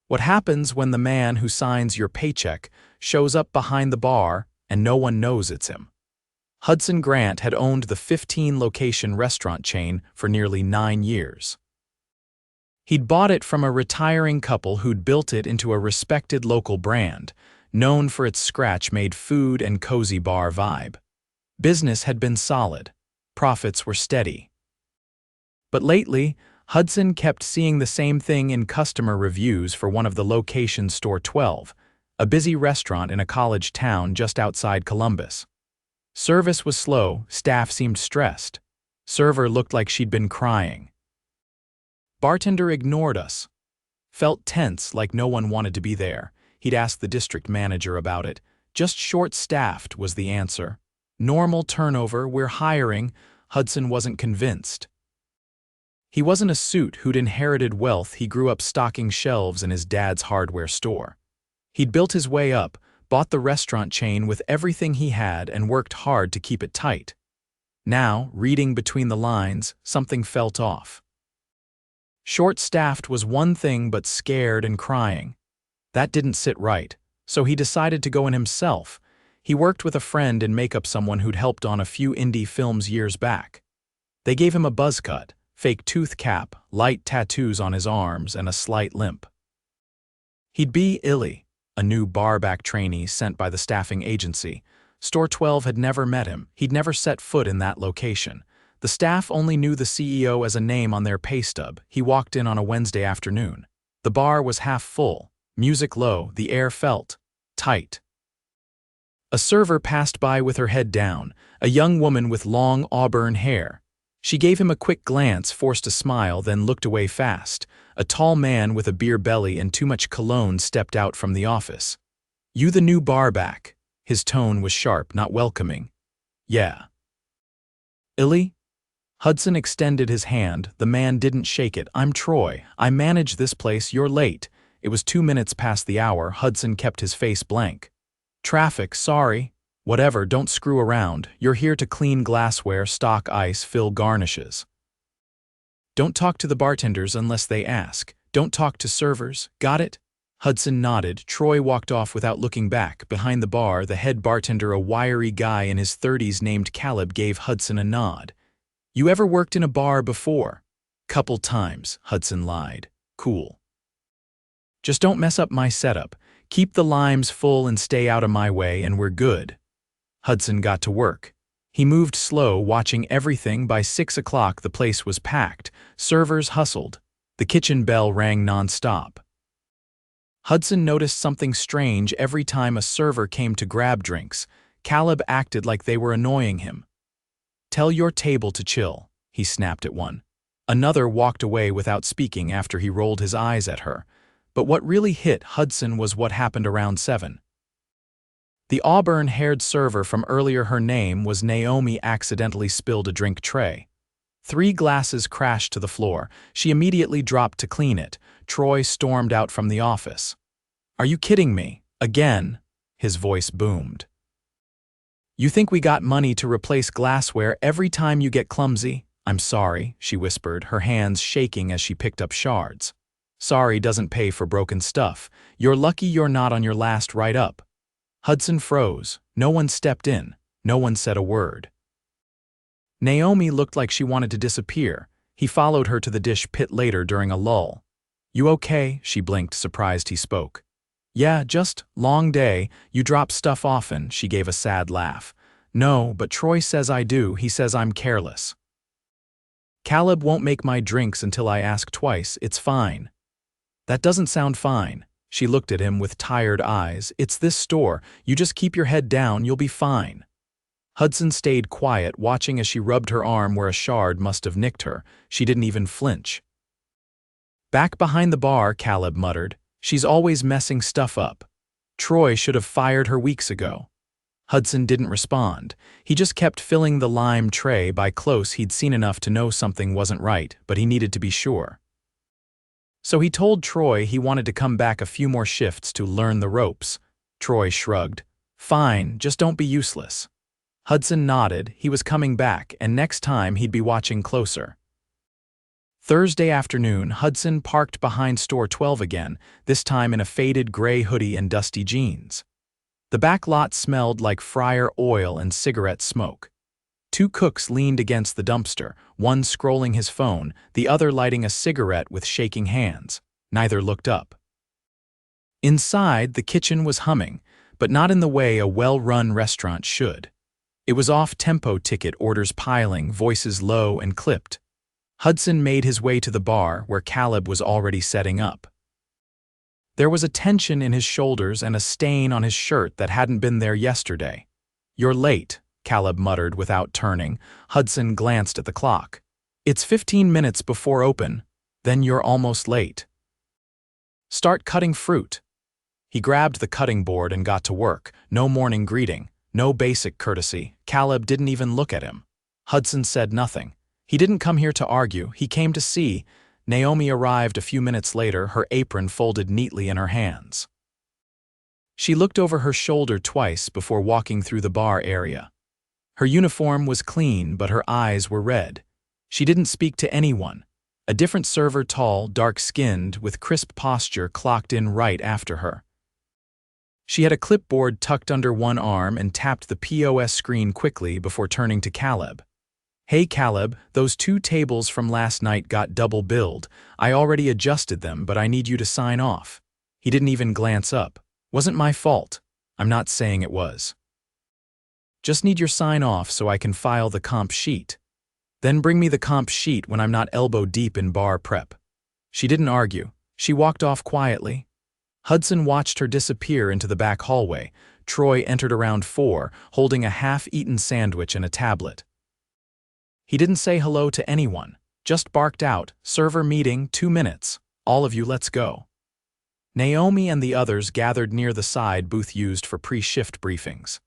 What happens when the man who signs your paycheck shows up behind the bar and no one knows it's him? Hudson Grant had owned the 15-location restaurant chain for nearly 9 years. He'd bought it from a retiring couple who'd built it into a respected local brand, known for its scratch-made food and cozy bar vibe. Business had been solid. Profits were steady. But lately, Hudson kept seeing the same thing in customer reviews for one of the locations, Store 12, a busy restaurant in a college town just outside Columbus. Service was slow, staff seemed stressed. Server looked like she'd been crying. Bartender ignored us. Felt tense, like no one wanted to be there. He'd asked the district manager about it. Just short-staffed was the answer. Normal turnover, we're hiring. Hudson wasn't convinced. He wasn't a suit who'd inherited wealth. He grew up stocking shelves in his dad's hardware store. He'd built his way up, bought the restaurant chain with everything he had, and worked hard to keep it tight. Now, reading between the lines, something felt off. Short-staffed was one thing, but scared and crying. That didn't sit right, so he decided to go in himself. He worked with a friend and makeup, someone who'd helped on a few indie films years back. They gave him a buzz cut, fake tooth cap, light tattoos on his arms, and a slight limp. He'd be Illy, a new barback trainee sent by the staffing agency. Store 12 had never met him. He'd never set foot in that location. The staff only knew the CEO as a name on their pay stub. He walked in on a Wednesday afternoon. The bar was half full, music low, the air felt tight. A server passed by with her head down, a young woman with long auburn hair. She gave him a quick glance, forced a smile, then looked away fast. A tall man with a beer belly and too much cologne stepped out from the office. "You the new barback?" His tone was sharp, not welcoming. "Yeah." "Illy?" Hudson extended his hand. The man didn't shake it. "I'm Troy. I manage this place. You're late." It was 2 minutes past the hour. Hudson kept his face blank. "Traffic, sorry." "Whatever, don't screw around. You're here to clean glassware, stock ice, fill garnishes. Don't talk to the bartenders unless they ask. Don't talk to servers. Got it?" Hudson nodded. Troy walked off without looking back. Behind the bar, the head bartender, a wiry guy in his 30s named Caleb, gave Hudson a nod. "You ever worked in a bar before?" "Couple times," Hudson lied. "Cool. Just don't mess up my setup. Keep the limes full and stay out of my way and we're good." Hudson got to work. He moved slow, watching everything. By 6 o'clock, the place was packed. Servers hustled. The kitchen bell rang non-stop. Hudson noticed something strange every time a server came to grab drinks. Caleb acted like they were annoying him. "Tell your table to chill," he snapped at one. Another walked away without speaking after he rolled his eyes at her. But what really hit Hudson was what happened around 7. The auburn-haired server from earlier, her name was Naomi, accidentally spilled a drink tray. 3 glasses crashed to the floor. She immediately dropped to clean it. Troy stormed out from the office. "Are you kidding me? Again?" His voice boomed. "You think we got money to replace glassware every time you get clumsy?" "I'm sorry," she whispered, her hands shaking as she picked up shards. "Sorry doesn't pay for broken stuff. You're lucky you're not on your last write-up." Hudson froze. No one stepped in. No one said a word. Naomi looked like she wanted to disappear. He followed her to the dish pit later during a lull. "You okay?" She blinked, surprised he spoke. "Yeah, just long day. You drop stuff often." She gave a sad laugh. "No, but Troy says I do. He says I'm careless. Caleb won't make my drinks until I ask twice. It's fine." "That doesn't sound fine." She looked at him with tired eyes. "It's this store. You just keep your head down, you'll be fine." Hudson stayed quiet, watching as she rubbed her arm where a shard must have nicked her. She didn't even flinch. "Back behind the bar," Caleb muttered. "She's always messing stuff up. Troy should have fired her weeks ago." Hudson didn't respond. He just kept filling the lime tray. By close, he'd seen enough to know something wasn't right, but he needed to be sure. So he told Troy he wanted to come back a few more shifts to learn the ropes. Troy shrugged. "Fine, just don't be useless." Hudson nodded. He was coming back, and next time he'd be watching closer. Thursday afternoon, Hudson parked behind store 12 again, this time in a faded gray hoodie and dusty jeans. The back lot smelled like fryer oil and cigarette smoke. Two cooks leaned against the dumpster, one scrolling his phone, the other lighting a cigarette with shaking hands. Neither looked up. Inside, the kitchen was humming, but not in the way a well-run restaurant should. It was off-tempo, ticket orders piling, voices low and clipped. Hudson made his way to the bar where Caleb was already setting up. There was a tension in his shoulders and a stain on his shirt that hadn't been there yesterday. "You're late," Caleb muttered without turning. Hudson glanced at the clock. "It's 15 minutes before open. Then you're almost late. Start cutting fruit." He grabbed the cutting board and got to work. No morning greeting, no basic courtesy. Caleb didn't even look at him. Hudson said nothing. He didn't come here to argue, he came to see. Naomi arrived a few minutes later, her apron folded neatly in her hands. She looked over her shoulder twice before walking through the bar area. Her uniform was clean, but her eyes were red. She didn't speak to anyone. A different server, tall, dark-skinned, with crisp posture, clocked in right after her. She had a clipboard tucked under one arm and tapped the POS screen quickly before turning to Caleb. "Hey Caleb, those 2 tables from last night got double billed. I already adjusted them, but I need you to sign off." He didn't even glance up. "Wasn't my fault. I'm not saying it was. Just need your sign off so I can file the comp sheet. Then bring me the comp sheet when I'm not elbow deep in bar prep." She didn't argue. She walked off quietly. Hudson watched her disappear into the back hallway. Troy entered around 4, holding a half-eaten sandwich and a tablet. He didn't say hello to anyone, just barked out, "Server meeting, 2 minutes. All of you, let's go." Naomi and the others gathered near the side booth used for pre-shift briefings.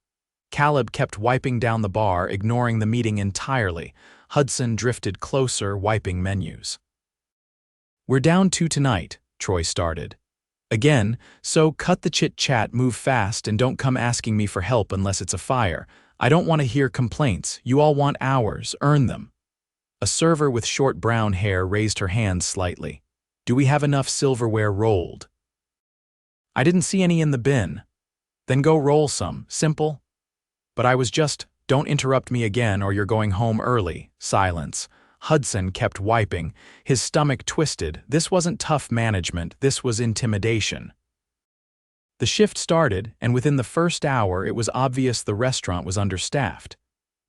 Caleb kept wiping down the bar, ignoring the meeting entirely. Hudson drifted closer, wiping menus. "We're down 2 tonight," Troy started. "Again, so cut the chit-chat, move fast, and don't come asking me for help unless it's a fire. I don't want to hear complaints. You all want hours, earn them." A server with short brown hair raised her hand slightly. "Do we have enough silverware rolled?" "I didn't see any in the bin." "Then go roll some, simple." "But I was just, don't interrupt me again or you're going home early." Silence. Hudson kept wiping. His stomach twisted. This wasn't tough management, this was intimidation. The shift started, and within the first hour it was obvious the restaurant was understaffed.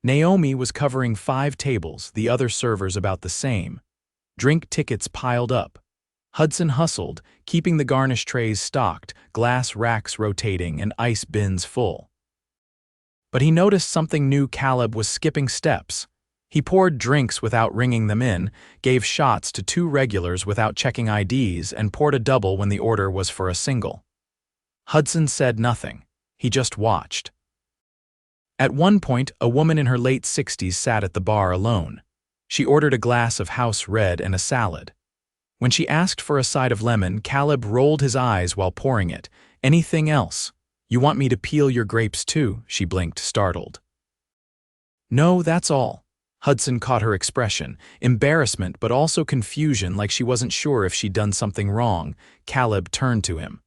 Naomi was covering 5 tables, the other servers about the same. Drink tickets piled up. Hudson hustled, keeping the garnish trays stocked, glass racks rotating, and ice bins full. But he noticed something new. Caleb was skipping steps. He poured drinks without ringing them in, gave shots to 2 regulars without checking IDs, and poured a double when the order was for a single. Hudson said nothing. He just watched. At one point, a woman in her late 60s sat at the bar alone. She ordered a glass of house red and a salad. When she asked for a side of lemon, Caleb rolled his eyes while pouring it. "Anything else? You want me to peel your grapes too?" She blinked, startled. "No, that's all." Hudson caught her expression, embarrassment but also confusion, like she wasn't sure if she'd done something wrong. Caleb turned to him.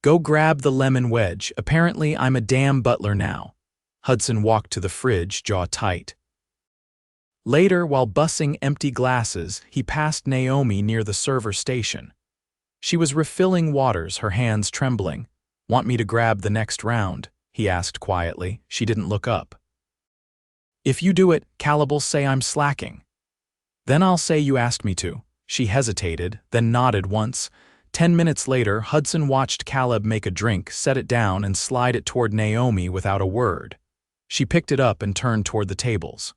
"Go grab the lemon wedge. Apparently I'm a damn butler now." Hudson walked to the fridge, jaw tight. Later, while bussing empty glasses, he passed Naomi near the server station. She was refilling waters, her hands trembling. "Want me to grab the next round?" he asked quietly. She didn't look up. "If you do it, Caleb'll say I'm slacking." "Then I'll say you asked me to." She hesitated, then nodded once. 10 minutes later, Hudson watched Caleb make a drink, set it down, and slide it toward Naomi without a word. She picked it up and turned toward the tables.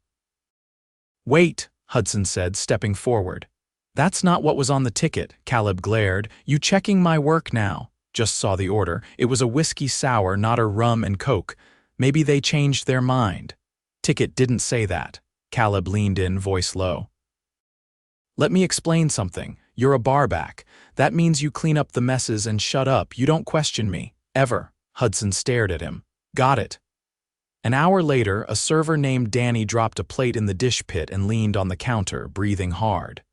"Wait," Hudson said, stepping forward. "That's not what was on the ticket," Caleb glared. "You checking my work now?" Just saw the order. It was a whiskey sour, not a rum and coke. Maybe they changed their mind. "Ticket didn't say that." Caleb leaned in, voice low. "Let me explain something. You're a barback. That means you clean up the messes and shut up. You don't question me. Ever." Hudson stared at him. "Got it." An hour later, a server named Danny dropped a plate in the dish pit and leaned on the counter, breathing hard.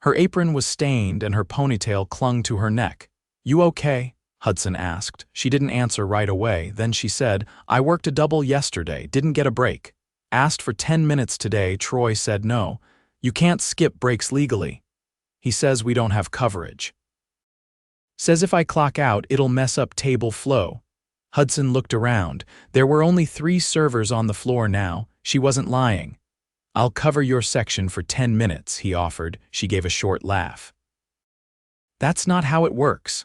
Her apron was stained and her ponytail clung to her neck. "You okay?" Hudson asked. She didn't answer right away. Then she said, "I worked a double yesterday, didn't get a break. Asked for 10 minutes today, Troy said no. You can't skip breaks legally. He says we don't have coverage. Says if I clock out, it'll mess up table flow." Hudson looked around. There were only 3 servers on the floor now. She wasn't lying. "I'll cover your section for 10 minutes, he offered. She gave a short laugh. "That's not how it works."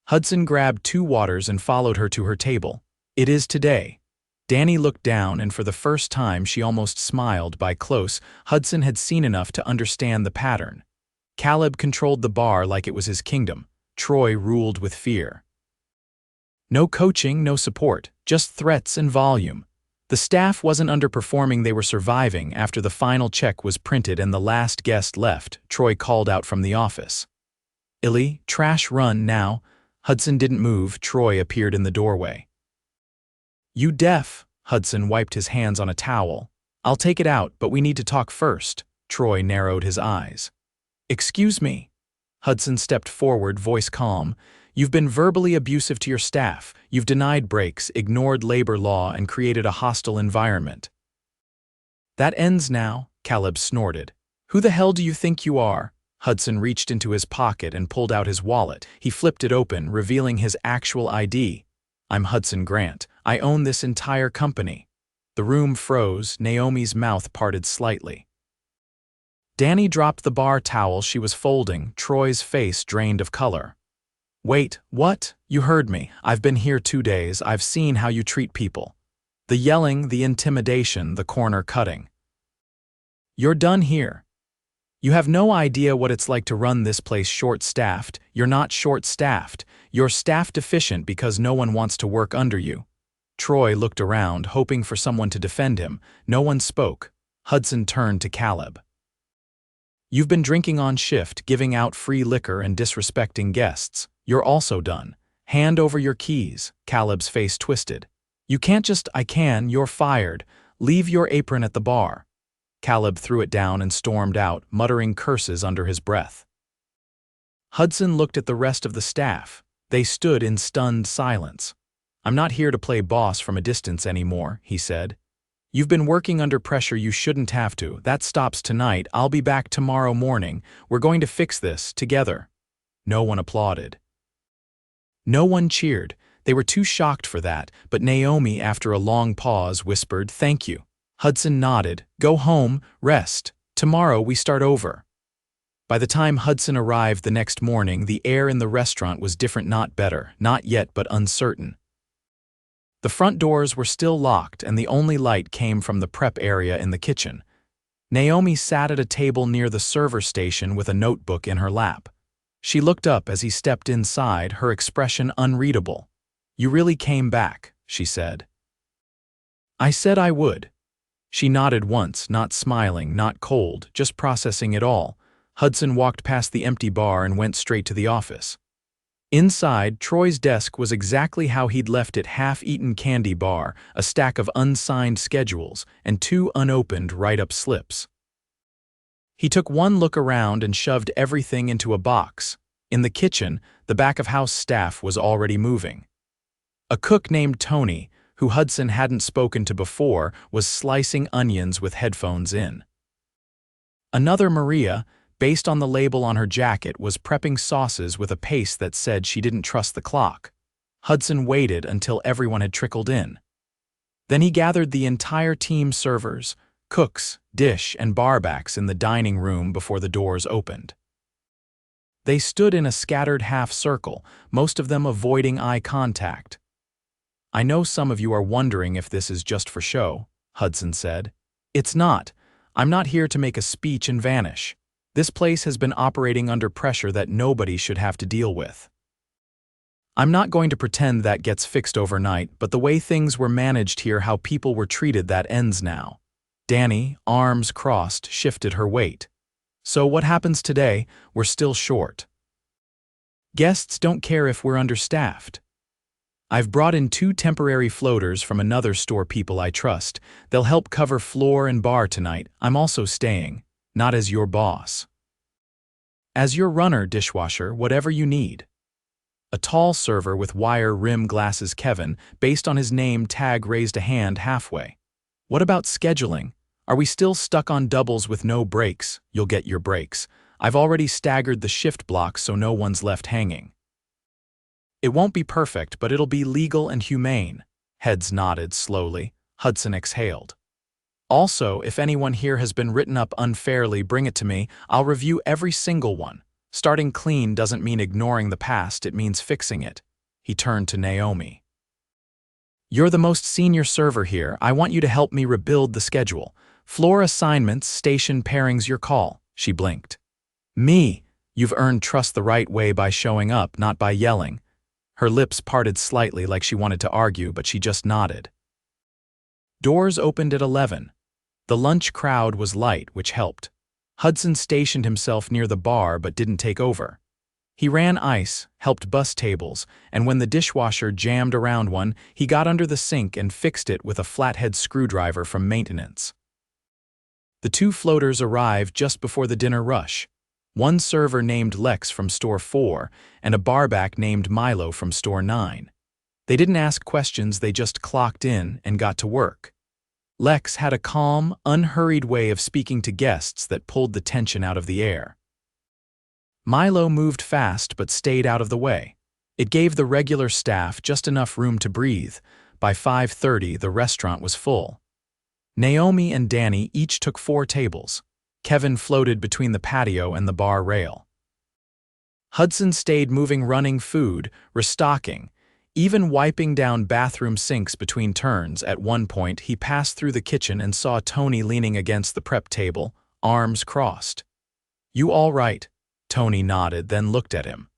Hudson grabbed 2 waters and followed her to her table. "It is today." Danny looked down, and for the first time she almost smiled. By close, Hudson had seen enough to understand the pattern. Caleb controlled the bar like it was his kingdom. Troy ruled with fear. No coaching, no support, just threats and volume. The staff wasn't underperforming, they were surviving. After the final check was printed and the last guest left, Troy called out from the office. "Illy, trash run now." Hudson didn't move. Troy appeared in the doorway. "You deaf?" Hudson wiped his hands on a towel. "I'll take it out, but we need to talk first." Troy narrowed his eyes. "Excuse me." Hudson stepped forward, voice calm. "You've been verbally abusive to your staff. You've denied breaks, ignored labor law, and created a hostile environment." "That ends now," Caleb snorted. "Who the hell do you think you are?" Hudson reached into his pocket and pulled out his wallet. He flipped it open, revealing his actual ID. "I'm Hudson Grant. I own this entire company." The room froze. Naomi's mouth parted slightly. Danny dropped the bar towel she was folding. Troy's face drained of color. "Wait, what? You heard me. I've been here 2 days. I've seen how you treat people. The yelling, the intimidation, the corner cutting. You're done here. You have no idea what it's like to run this place short-staffed. You're not short-staffed. You're staff deficient because no one wants to work under you." Troy looked around, hoping for someone to defend him. No one spoke. Hudson turned to Caleb. "You've been drinking on shift, giving out free liquor and disrespecting guests. You're also done. Hand over your keys." Caleb's face twisted. "You can't just, I can, you're fired. Leave your apron at the bar." Caleb threw it down and stormed out, muttering curses under his breath. Hudson looked at the rest of the staff. They stood in stunned silence. "I'm not here to play boss from a distance anymore," he said. "You've been working under pressure you shouldn't have to. That stops tonight. I'll be back tomorrow morning. We're going to fix this, together." No one applauded. No one cheered. They were too shocked for that, but Naomi, after a long pause, whispered, "Thank you." Hudson nodded. "Go home, rest. Tomorrow we start over." By the time Hudson arrived the next morning, the air in the restaurant was different, not better, not yet but uncertain. The front doors were still locked, and the only light came from the prep area in the kitchen. Naomi sat at a table near the server station with a notebook in her lap. She looked up as he stepped inside, her expression unreadable. "You really came back," she said. "I said I would." She nodded once, not smiling, not cold, just processing it all. Hudson walked past the empty bar and went straight to the office. Inside, Troy's desk was exactly how he'd left it, half-eaten candy bar, a stack of unsigned schedules, and 2 unopened write-up slips. He took one look around and shoved everything into a box. In the kitchen, the back-of-house staff was already moving. A cook named Tony, who Hudson hadn't spoken to before, was slicing onions with headphones in. Another Maria, based on the label on her jacket, was prepping sauces with a pace that said she didn't trust the clock. Hudson waited until everyone had trickled in. Then he gathered the entire team, servers, cooks, dish, and barbacks in the dining room before the doors opened. They stood in a scattered half-circle, most of them avoiding eye contact. "I know some of you are wondering if this is just for show," Hudson said. "It's not. I'm not here to make a speech and vanish. This place has been operating under pressure that nobody should have to deal with. I'm not going to pretend that gets fixed overnight, but the way things were managed here, how people were treated, that ends now." Danny, arms crossed, shifted her weight. "So what happens today? We're still short. Guests don't care if we're understaffed. I've brought in 2 temporary floaters from another store, people I trust. They'll help cover floor and bar tonight. I'm also staying, not as your boss." As your runner, dishwasher, whatever you need. A tall server with wire rim glasses, Kevin, based on his name tag, raised a hand halfway. What about scheduling? Are we still stuck on doubles with no breaks? You'll get your breaks. I've already staggered the shift blocks so no one's left hanging. It won't be perfect, but it'll be legal and humane. Heads nodded slowly. Hudson exhaled. Also, if anyone here has been written up unfairly, bring it to me. I'll review every single one. Starting clean doesn't mean ignoring the past, it means fixing it. He turned to Naomi. You're the most senior server here. I want you to help me rebuild the schedule. Floor assignments, station pairings, your call. She blinked. Me. You've earned trust the right way by showing up, not by yelling. Her lips parted slightly like she wanted to argue, but she just nodded. Doors opened at 11. The lunch crowd was light, which helped. Hudson stationed himself near the bar but didn't take over. He ran ice, helped bus tables, and when the dishwasher jammed around one, he got under the sink and fixed it with a flathead screwdriver from maintenance. The two floaters arrived just before the dinner rush. One server named Lex from Store 4 and a barback named Milo from Store 9. They didn't ask questions, they just clocked in and got to work. Lex had a calm, unhurried way of speaking to guests that pulled the tension out of the air. Milo moved fast but stayed out of the way. It gave the regular staff just enough room to breathe. By 5:30, the restaurant was full. Naomi and Danny each took 4 tables. Kevin floated between the patio and the bar rail. Hudson stayed moving, running food, restocking, even wiping down bathroom sinks between turns. At one point, he passed through the kitchen and saw Tony leaning against the prep table, arms crossed. You all right? Tony nodded, then looked at him.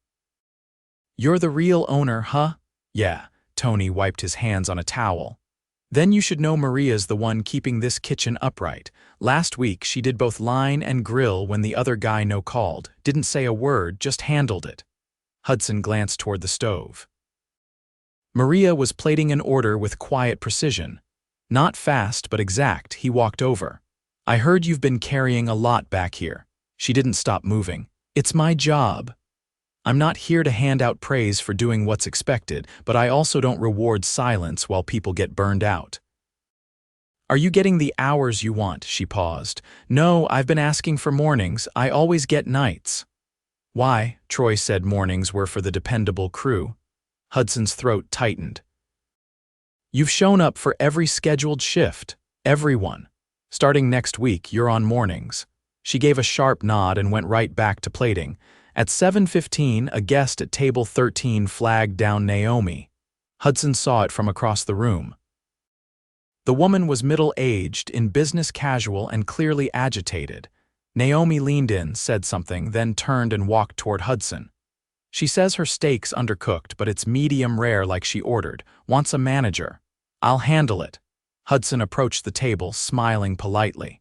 You're the real owner, huh? Yeah, Tony wiped his hands on a towel. Then you should know Maria's the one keeping this kitchen upright. Last week, she did both line and grill when the other guy no-called, didn't say a word, just handled it. Hudson glanced toward the stove. Maria was plating an order with quiet precision. Not fast, but exact. He walked over. I heard you've been carrying a lot back here. She didn't stop moving. It's my job. I'm not here to hand out praise for doing what's expected, but I also don't reward silence while people get burned out. Are you getting the hours you want? She paused. No, I've been asking for mornings. I always get nights. Why? Troy said mornings were for the dependable crew. Hudson's throat tightened. You've shown up for every scheduled shift. Everyone. Starting next week, you're on mornings. She gave a sharp nod and went right back to plating. At 7:15, a guest at table 13 flagged down Naomi. Hudson saw it from across the room. The woman was middle-aged, in business casual, and clearly agitated. Naomi leaned in, said something, then turned and walked toward Hudson. She says her steak's undercooked, but it's medium rare like she ordered. Wants a manager. I'll handle it. Hudson approached the table, smiling politely.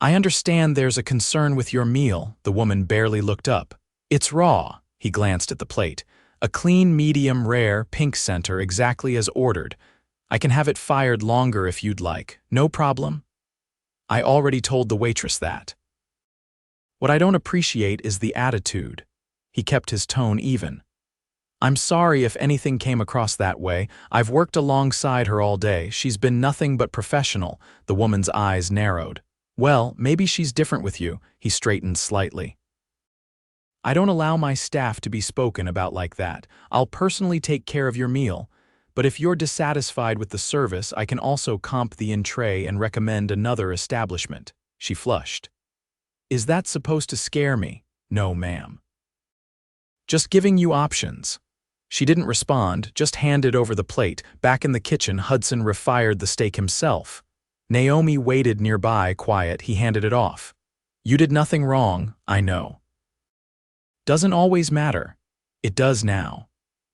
I understand there's a concern with your meal. The woman barely looked up. It's raw. He glanced at the plate. A clean medium rare, pink center, exactly as ordered. I can have it fired longer if you'd like. No problem. I already told the waitress that. What I don't appreciate is the attitude. He kept his tone even. I'm sorry if anything came across that way. I've worked alongside her all day. She's been nothing but professional. The woman's eyes narrowed. Well, maybe she's different with you. He straightened slightly. I don't allow my staff to be spoken about like that. I'll personally take care of your meal. But if you're dissatisfied with the service, I can also comp the entree and recommend another establishment. She flushed. Is that supposed to scare me? No, ma'am. Just giving you options. She didn't respond, just handed over the plate. Back in the kitchen, Hudson refired the steak himself. Naomi waited nearby, quiet. He handed it off. You did nothing wrong, I know. Doesn't always matter. It does now.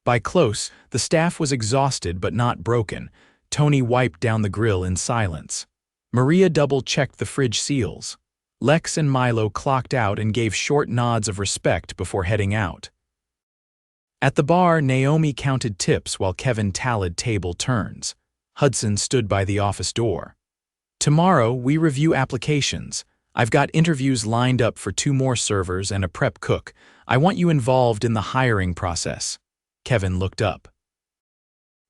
By close, the staff was exhausted but not broken. Tony wiped down the grill in silence. Maria double-checked the fridge seals. Lex and Milo clocked out and gave short nods of respect before heading out. At the bar, Naomi counted tips while Kevin tallied table turns. Hudson stood by the office door. Tomorrow, we review applications. I've got interviews lined up for 2 more servers and a prep cook. I want you involved in the hiring process." Kevin looked up.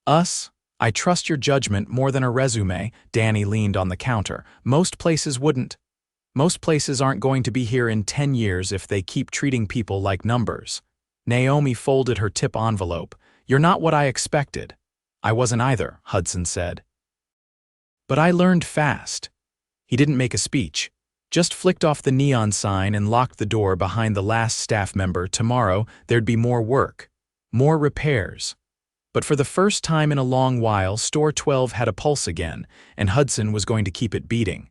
"Us? I trust your judgment more than a resume." Danny leaned on the counter. "Most places wouldn't. Most places aren't going to be here in 10 years if they keep treating people like numbers." Naomi folded her tip envelope. "You're not what I expected." "I wasn't either," Hudson said. "But I learned fast." He didn't make a speech, just flicked off the neon sign and locked the door behind the last staff member. Tomorrow, there'd be more work, more repairs. But for the first time in a long while, Store 12 had a pulse again, and Hudson was going to keep it beating.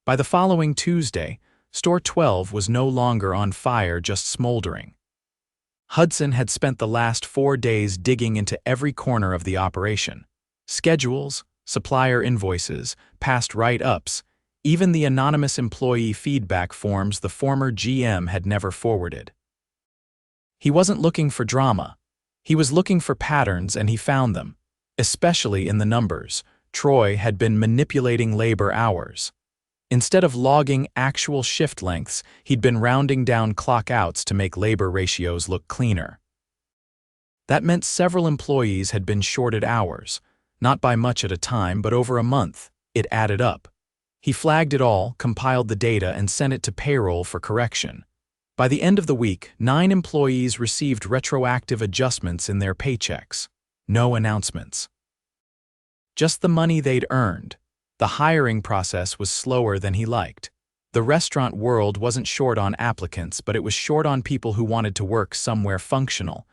By the following Tuesday, Store 12 was no longer on fire, just smoldering. Hudson had spent the last 4 days digging into every corner of the operation. Schedules, supplier invoices, past write-ups, even the anonymous employee feedback forms the former GM had never forwarded. He wasn't looking for drama. He was looking for patterns, and he found them, especially in the numbers. Troy had been manipulating labor hours. Instead of logging actual shift lengths, he'd been rounding down clock outs to make labor ratios look cleaner. That meant several employees had been shorted hours, not by much at a time, but over a month. It added up. He flagged it all, compiled the data, and sent it to payroll for correction. By the end of the week, 9 employees received retroactive adjustments in their paychecks. No announcements. Just the money they'd earned. The hiring process was slower than he liked. The restaurant world wasn't short on applicants, but it was short on people who wanted to work somewhere functional.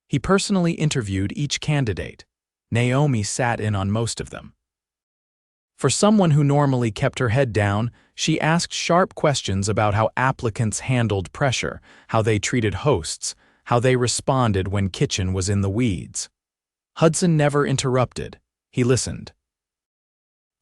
He personally interviewed each candidate. Naomi sat in on most of them. For someone who normally kept her head down, she asked sharp questions about how applicants handled pressure, how they treated hosts, how they responded when kitchen was in the weeds. Hudson never interrupted. He listened.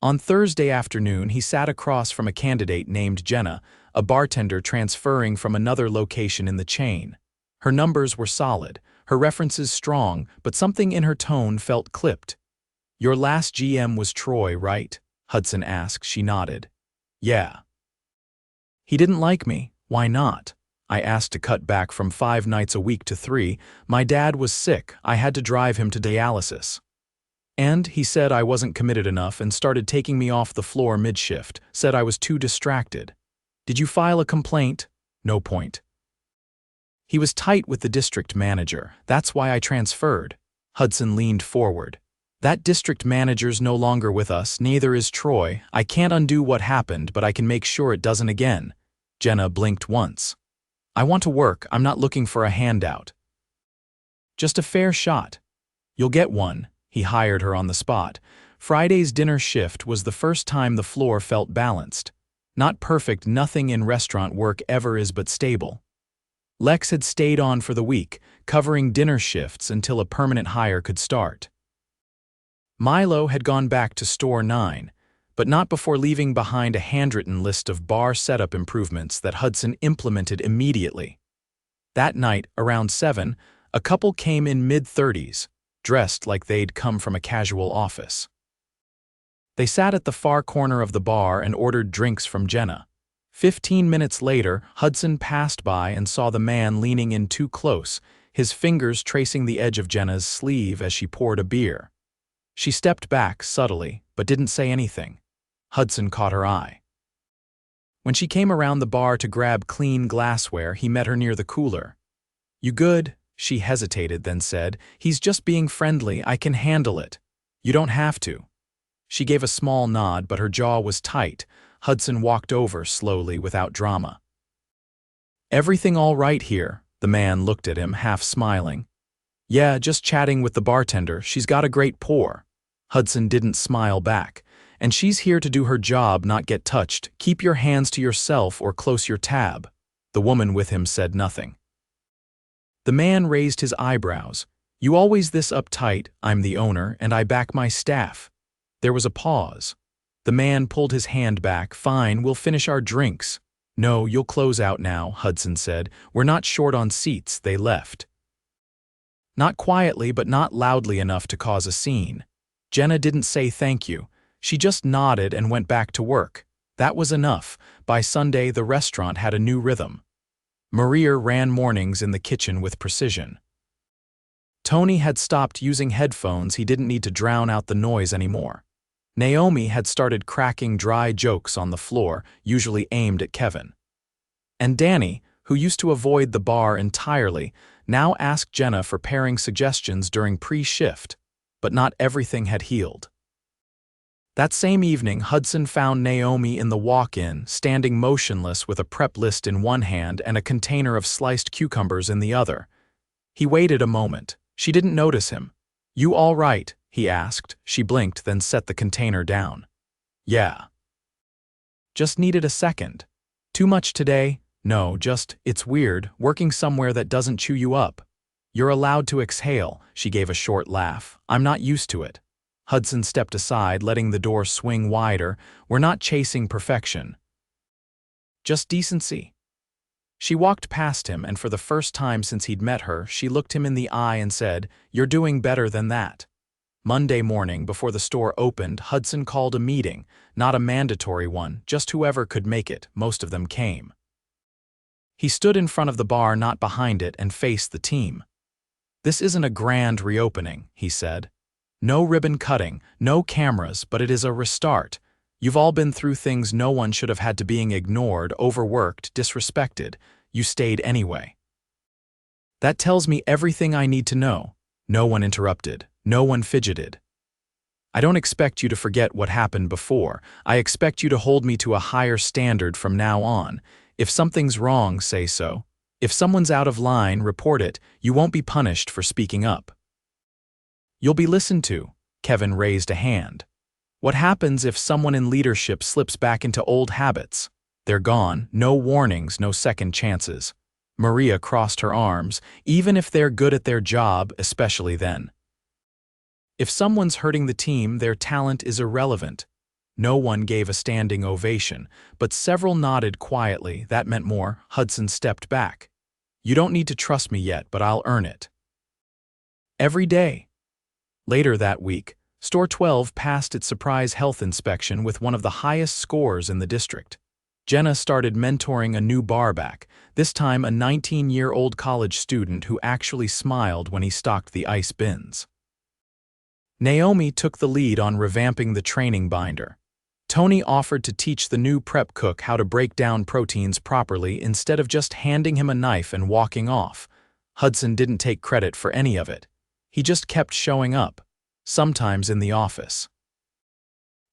On Thursday afternoon, he sat across from a candidate named Jenna, a bartender transferring from another location in the chain. Her numbers were solid, her references strong, but something in her tone felt clipped. "Your last GM was Troy, right?" Hudson asked. She nodded. "Yeah." "He didn't like me." "Why not?" "I asked to cut back from 5 nights a week to 3. My dad was sick. I had to drive him to dialysis. And he said I wasn't committed enough and started taking me off the floor mid-shift, said I was too distracted." "Did you file a complaint?" "No point. He was tight with the district manager. That's why I transferred." Hudson leaned forward. "That district manager's no longer with us, neither is Troy. I can't undo what happened, but I can make sure it doesn't again." Jenna blinked once. "I want to work. I'm not looking for a handout. Just a fair shot." "You'll get one." He hired her on the spot. Friday's dinner shift was the first time the floor felt balanced. Not perfect, nothing in restaurant work ever is, but stable. Lex had stayed on for the week, covering dinner shifts until a permanent hire could start. Milo had gone back to Store 9, but not before leaving behind a handwritten list of bar setup improvements that Hudson implemented immediately. That night, around 7, a couple came in mid-30s, dressed like they'd come from a casual office. They sat at the far corner of the bar and ordered drinks from Jenna. 15 minutes later, Hudson passed by and saw the man leaning in too close, his fingers tracing the edge of Jenna's sleeve as she poured a beer. She stepped back subtly, but didn't say anything. Hudson caught her eye. When she came around the bar to grab clean glassware, he met her near the cooler. "You good?" She hesitated, then said, "He's just being friendly. I can handle it." "You don't have to." She gave a small nod, but her jaw was tight. Hudson walked over slowly, without drama. "Everything all right here?" The man looked at him, half smiling. "Yeah, just chatting with the bartender. She's got a great pour." Hudson didn't smile back. "And she's here to do her job, not get touched. Keep your hands to yourself or close your tab." The woman with him said nothing. The man raised his eyebrows. "You always this uptight?" "I'm the owner, and I back my staff." There was a pause. The man pulled his hand back. "Fine, we'll finish our drinks." "No, you'll close out now," Hudson said. "We're not short on seats." They left. Not quietly, but not loudly enough to cause a scene. Jenna didn't say thank you. She just nodded and went back to work. That was enough. By Sunday, the restaurant had a new rhythm. Maria ran mornings in the kitchen with precision. Tony had stopped using headphones. He didn't need to drown out the noise anymore. Naomi had started cracking dry jokes on the floor, usually aimed at Kevin. And Danny, who used to avoid the bar entirely, now asked Jenna for pairing suggestions during pre-shift, but not everything had healed. That same evening, Hudson found Naomi in the walk-in, standing motionless with a prep list in one hand and a container of sliced cucumbers in the other. He waited a moment. She didn't notice him. "You all right?" he asked. She blinked, then set the container down. "Yeah." "Just needed a second." "Too much today?" "No, just, it's weird, working somewhere that doesn't chew you up." "You're allowed to exhale," she gave a short laugh. "I'm not used to it." Hudson stepped aside, letting the door swing wider. "We're not chasing perfection. Just decency." She walked past him, and for the first time since he'd met her, she looked him in the eye and said, "You're doing better than that." Monday morning, before the store opened, Hudson called a meeting, not a mandatory one, just whoever could make it. Most of them came. He stood in front of the bar, not behind it, and faced the team. "This isn't a grand reopening," he said. "No ribbon cutting, no cameras, but it is a restart. You've all been through things no one should have had to, being ignored, overworked, disrespected. You stayed anyway. That tells me everything I need to know." No one interrupted. No one fidgeted. "I don't expect you to forget what happened before. I expect you to hold me to a higher standard from now on. If something's wrong, say so. If someone's out of line, report it. You won't be punished for speaking up. You'll be listened to." Kevin raised a hand. "What happens if someone in leadership slips back into old habits? They're gone. No warnings, no second chances." Maria crossed her arms. "Even if they're good at their job, especially then. If someone's hurting the team, their talent is irrelevant." No one gave a standing ovation, but several nodded quietly. That meant more. Hudson stepped back. "You don't need to trust me yet, but I'll earn it. Every day." Later that week, Store 12 passed its surprise health inspection with one of the highest scores in the district. Jenna started mentoring a new barback, this time a 19-year-old college student who actually smiled when he stocked the ice bins. Naomi took the lead on revamping the training binder. Tony offered to teach the new prep cook how to break down proteins properly instead of just handing him a knife and walking off. Hudson didn't take credit for any of it. He just kept showing up, sometimes in the office,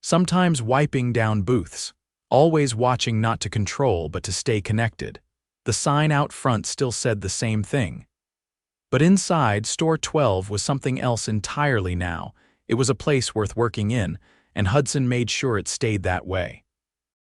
sometimes wiping down booths, always watching not to control but to stay connected. The sign out front still said the same thing. But inside, Store 12 was something else entirely now. It was a place worth working in, and Hudson made sure it stayed that way.